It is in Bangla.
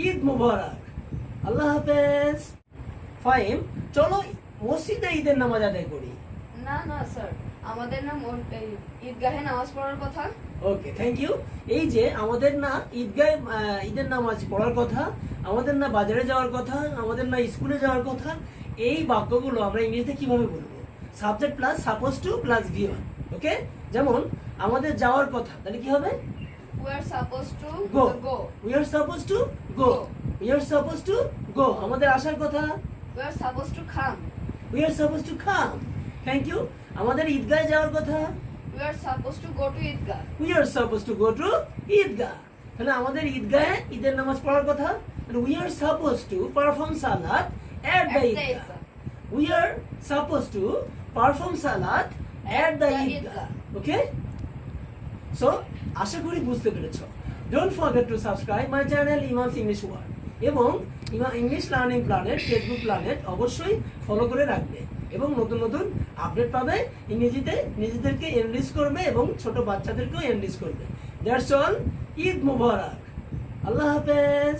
ঈদ মুবারক। আল্লাহ হাফেজ। ফাহিম, চলো মসজিদে ঈদের নামাজ আদায় করি। না না স্যার, আমাদের না ঈদগাহে নামাজ পড়ার কথা। ওকে, থ্যাংক ইউ। এই যে আমাদের না ঈদগাহে ঈদের নামাজ পড়ার কথা, আমাদের না বাজারে যাওয়ার কথা, আমাদের না স্কুলে যাওয়ার কথা, এই বাক্যগুলো আমরা ইংরেজিতে কিভাবে বলবো? Subject plus suppose two plus V1। ওকে, যেমন আমাদের যাওয়ার কথা, তাহলে কি হবে? We are supposed to go. go. We are suppose to go. We are suppose to go. আমাদের আসার কথা, We are supposed to come. We are suppose to come. Thank you. আমাদের ঈদগাহে যাওয়ার কথা, We are supposed to go to Eidgah. We are suppose to go to Eidgah. তাহলে আমাদের ঈদগাহে ঈদের নামাজ পড়ার কথা, we are suppose to perform salat at the Eidgah. We are suppose to perform salat at the Eidgah. Okay, so আশা করি বুঝতে পেরেছো। Don't forget to subscribe my channel Imam's English word, এবং English learning planet Facebook planet অবশ্যই ফলো করে রাখবে, এবং নতুন নতুন আপডেট পাবে। ইংরেজিতে নিজেদেরকে এনরিচ করবে এবং ছোট বাচ্চাদেরকেও এনরিচ করবে। That's all. ঈদ মুবারক। আল্লাহ হাফেজ।